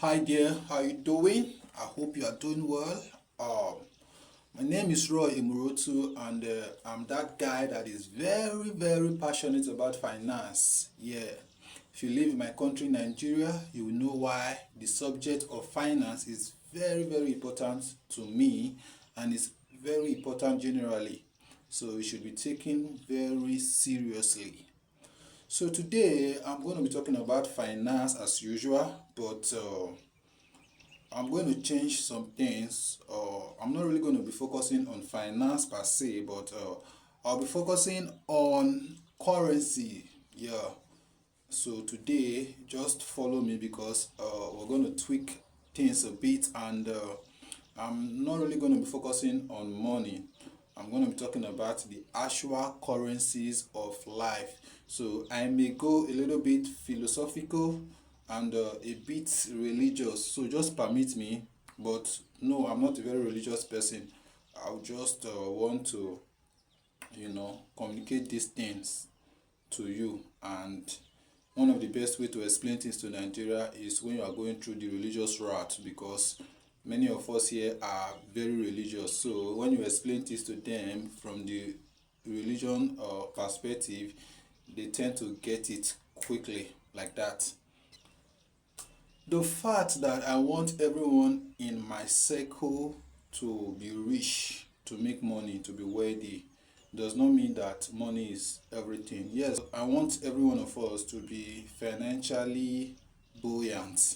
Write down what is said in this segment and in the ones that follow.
Hi there, how you doing? I hope you are doing well. My name is Roy Imurotu, and I'm that guy that is very passionate about finance. Yeah, if you live in my country, Nigeria, you will know why the subject of finance is very important to me, and it's very important generally. So it should be taken very seriously. So today I'm going to be talking about finance as usual, but I'm going to change some things. I'm not really going to be focusing on finance per se, but I'll be focusing on currency. Yeah. So today, just follow me because we're going to tweak things a bit, and I'm not really going to be focusing on money. I'm going to be talking about the actual currencies of life. So I may go a little bit philosophical and a bit religious. So just permit me. But no, I'm not a very religious person. I just want to, communicate these things to you. And one of the best way to explain things to Nigeria is when you are going through the religious route, because many of us here are very religious. So when you explain things to them from the religion perspective, they tend to get it quickly like that. The fact that I want everyone in my circle to be rich, to make money, to be wealthy, does not mean that money is everything. Yes, I want every one of us to be financially buoyant.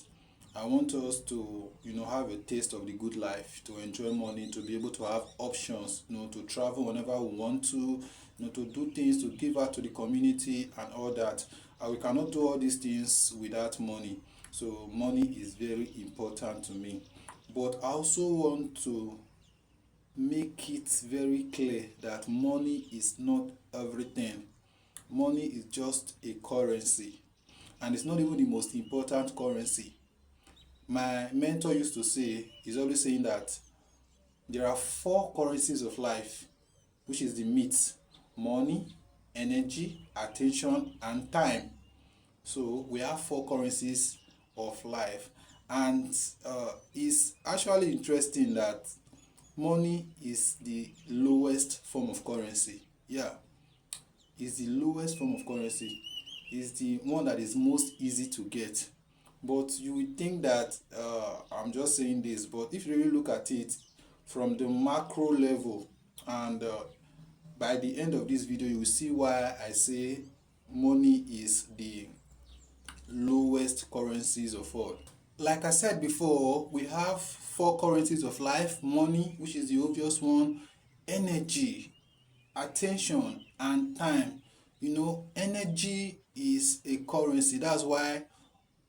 I want us to, have a taste of the good life, to enjoy money, to be able to have options, to travel whenever we want to do things, to give out to the community and all that. And we cannot do all these things without money. So money is very important to me. But I also want to make it very clear that money is not everything. Money is just a currency, and it's not even the most important currency. My mentor used to say, he's always saying that there are four currencies of life, which is the meat: money, energy, attention, and time. So we have four currencies of life, and it's actually interesting that money is the lowest form of currency. Yeah, is the lowest form of currency. Is the one that is most easy to get. But you would think that I'm just saying this, but if you really look at it from the macro level, and by the end of this video, you will see why I say money is the lowest currencies of all. Like I said before, we have four currencies of life: money, which is the obvious one, energy, attention, and time. Energy is a currency. That's why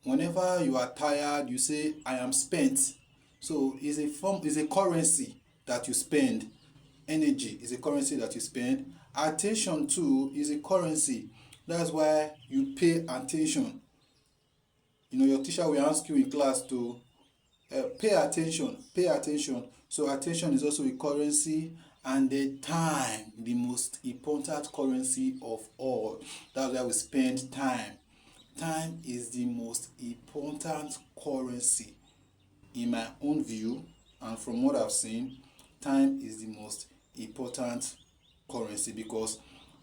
whenever you are tired, you say, I am spent. So it's a currency that you spend. Energy is a currency that you spend. Attention too is a currency. That's why you pay attention. Your teacher will ask you in class to pay attention. So attention is also a currency. And the time, the most important currency of all. That's why we spend time. Time is the most important currency in my own view, and from what I've seen, time is the most important currency, because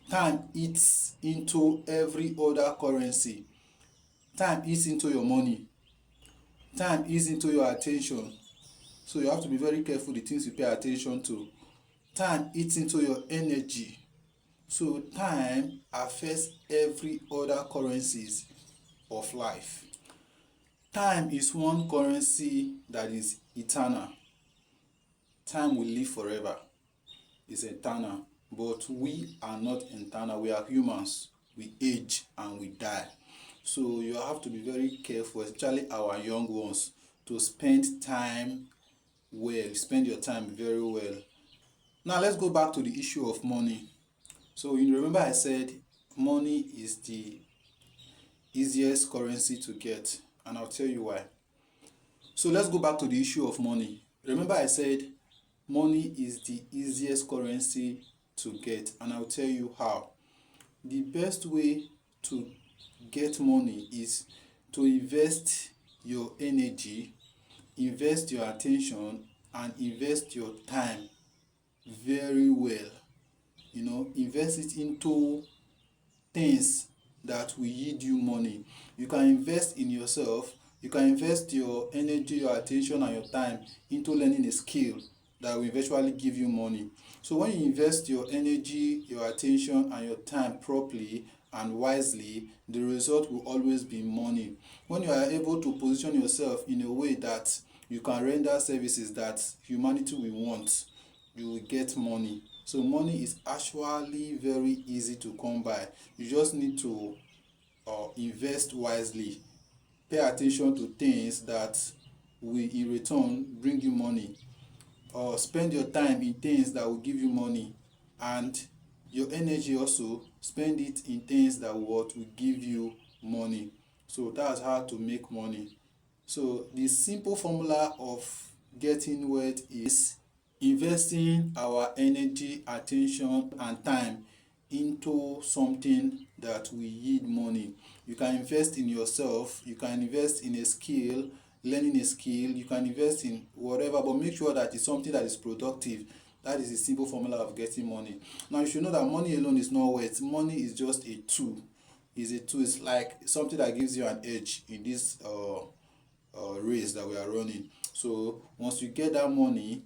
time eats into every other currency. Time eats into your money. Time eats into your attention. So you have to be very careful the things you pay attention to. Time eats into your energy. So time affects every other currencies of life. Time is one currency that is eternal. Time will live forever. It's eternal. But we are not eternal. We are humans. We age and we die. So you have to be very careful, especially our young ones, to spend time well. Spend your time very well. Now let's go back to the issue of money. So you remember I said money is the easiest currency to get, and I'll tell you why. So let's go back to the issue of money. Remember I said money is the easiest currency to get, and I'll tell you how. The best way to get money is to invest your energy, invest your attention, and invest your time very well. Invest it into things that will yield you money. You can invest in yourself. You can invest your energy, your attention, and your time into learning a skill that will eventually give you money. So when you invest your energy, your attention, and your time properly and wisely, the result will always be money. When you are able to position yourself in a way that you can render services that humanity will want, you will get money. So money is actually very easy to come by. You just need to invest wisely. Pay attention to things that will in return bring you money. Spend your time in things that will give you money, and your energy also spend it in things that will give you money. So that's how to make money. So the simple formula of getting wealth is investing our energy, attention, and time into something that will yield money. You can invest in yourself, you can invest in a skill, learning a skill, you can invest in whatever, but make sure that it's something that is productive. That is the simple formula of getting money. Now you should know that money alone is not wealth. Money is just a tool. It's a tool. It's like something that gives you an edge in this race that we are running. So once you get that money,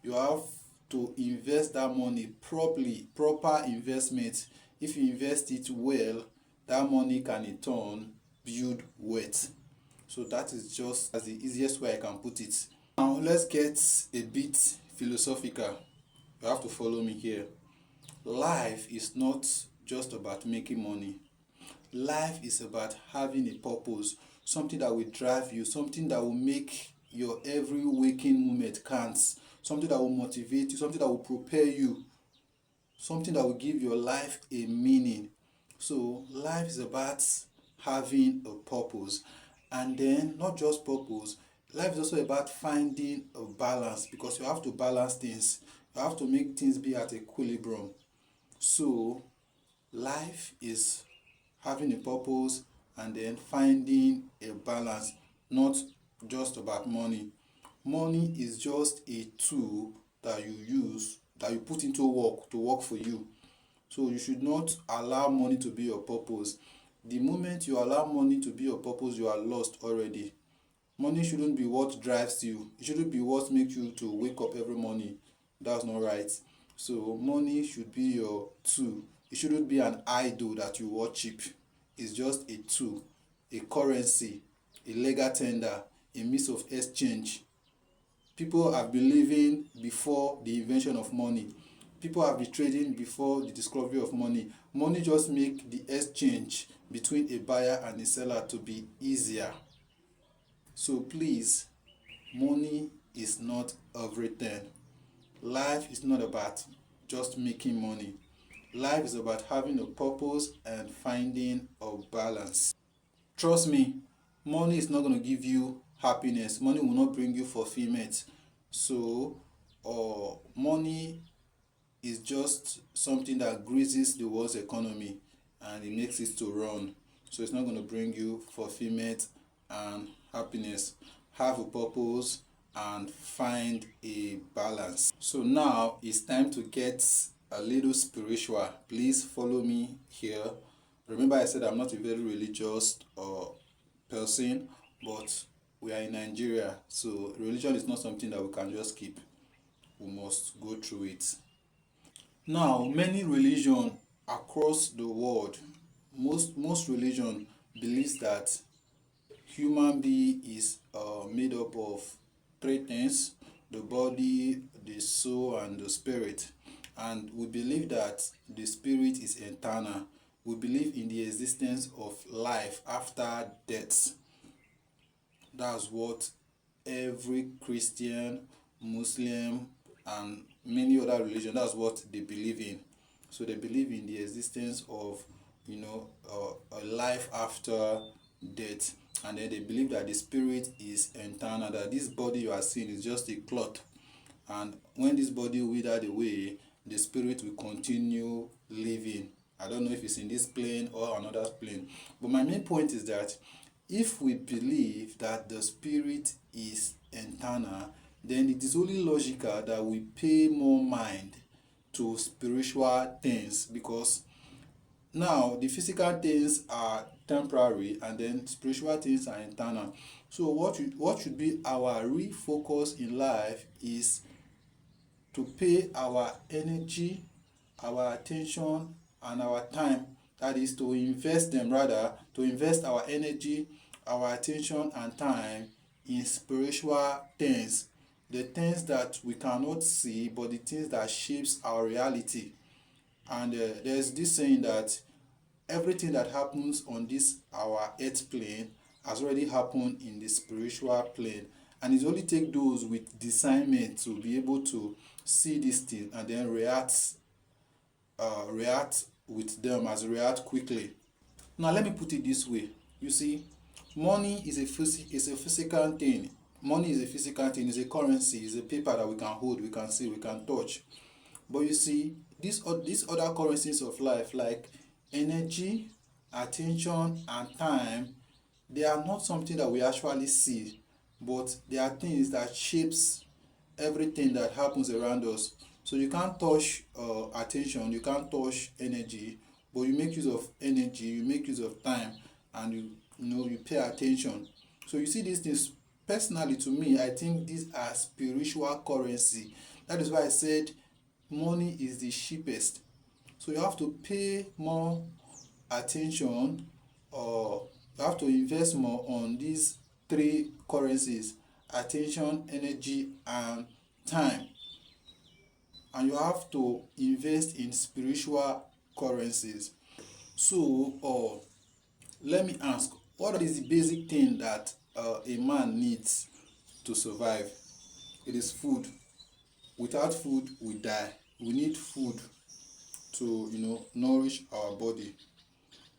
you have to invest that money properly. Proper investment. If you invest it well, that money can in turn build wealth. So that is just as the easiest way I can put it. Now let's get a bit philosophical. You have to follow me here. Life is not just about making money. Life is about having a purpose, something that will drive you, something that will make your every waking moment counts, something that will motivate you, something that will prepare you, something that will give your life a meaning. So life is about having a purpose, and then not just purpose, life is also about finding a balance, because you have to balance things, you have to make things be at equilibrium. So life is having a purpose and then finding a balance, not just about money. Money is just a tool that you use, that you put into work to work for you. So you should not allow money to be your purpose. The moment you allow money to be your purpose, you are lost already. Money shouldn't be what drives you. It shouldn't be what makes you to wake up every morning. That's not right. So money should be your tool. It shouldn't be an idol that you worship. It's just a tool, a currency, a legal tender, a means of exchange. People have been living before the invention of money. People have been trading before the discovery of money. Money just make the exchange between a buyer and a seller to be easier. So please, money is not everything. Life is not about just making money. Life is about having a purpose and finding a balance. Trust me, money is not going to give you happiness. Money will not bring you fulfillment. So, money is just something that greases the world's economy and it makes it to run. So it's not going to bring you fulfillment and happiness. Have a purpose and find a balance. So now it's time to get a little spiritual. Please follow me here. Remember, I said I'm not a very religious person, but we are in Nigeria, so religion is not something that we can just keep. We must go through it. Now, many religion across the world, most religion believes that human being is made up of three things: the body, the soul, and the spirit. And we believe that the spirit is eternal. We believe in the existence of life after death. That's what every Christian, Muslim, and many other religions, that's what they believe in. So they believe in the existence of, a life after death, and then they believe that the spirit is eternal. That this body you are seeing is just a cloth, and when this body withered away, the spirit will continue living. I don't know if it's in this plane or another plane, but my main point is that if we believe that the spirit is internal, then it is only logical that we pay more mind to spiritual things, because now the physical things are temporary and then spiritual things are internal. So what should be our refocus in life is to pay our energy, our attention, and our time. That is to invest them, rather, to invest our energy, our attention, and time in spiritual things. The things that we cannot see, but the things that shapes our reality. And there's this saying that everything that happens on this our earth plane has already happened in the spiritual plane, and it only take those with discernment to be able to see this thing and then react with them, as react quickly. Now let me put it this way. You see, money is a physical thing. Money is a physical thing, is a currency, is a paper that we can hold, we can see, we can touch. But you see, these other currencies of life, like energy, attention, and time, they are not something that we actually see, but they are things that shapes everything that happens around us. So you can't touch attention, you can't touch energy, but you make use of energy, you make use of time, and you pay attention. So you see these things. Personally, to me, I think these are spiritual currency. That is why I said money is the cheapest. So you have to pay more attention, or you have to invest more on these three currencies: attention, energy, and time. And you have to invest in spiritual currencies. So let me ask, what is the basic thing that a man needs to survive? It is food. Without food we die. We need food to nourish our body.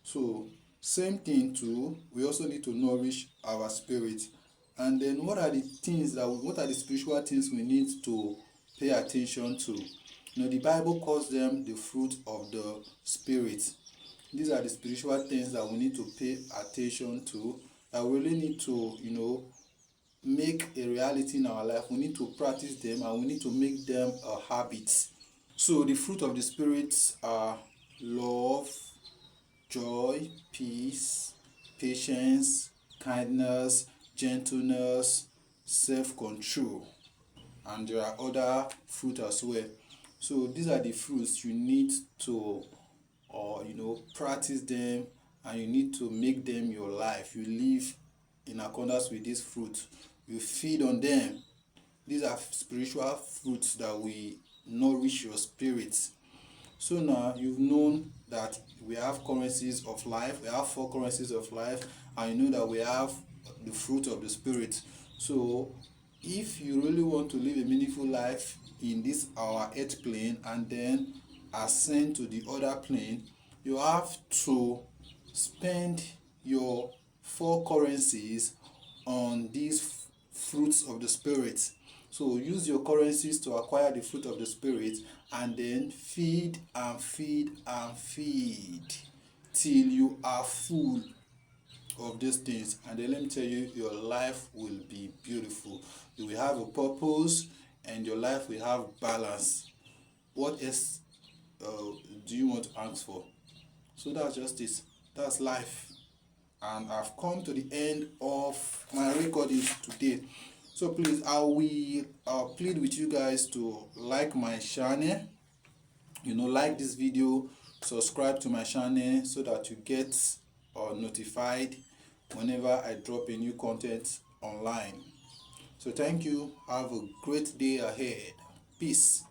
So same thing too, we also need to nourish our spirit. And then what are the spiritual things we need to pay attention to? The Bible calls them the fruit of the spirit. These are the spiritual things that we need to pay attention to, that we really need to make a reality in our life. We need to practice them, and we need to make them a habit. So the fruit of the spirit are love, joy, peace, patience, kindness, gentleness, self-control, and there are other fruit as well. So these are the fruits you need to practice them, and you need to make them your life. You live in accordance with these fruits, you feed on them. These are spiritual fruits that will nourish your spirit. So now you've known that we have currencies of life, we have four currencies of life, and you know that we have the fruit of the spirit. So if you really want to live a meaningful life in this our earth plane and then ascend to the other plane, you have to spend your four currencies on these fruits of the spirit. So use your currencies to acquire the fruit of the spirit, and then feed and feed and feed till you are full of these things. And then let me tell you, your life will be beautiful. You will have a purpose, and your life will have balance. What else do you want to ask for? So that's just it. That's life. And I've come to the end of my recording today. So please, I will plead with you guys to like my channel. Like this video, subscribe to my channel so that you get notified whenever I drop a new content online. So thank you. Have a great day ahead. Peace.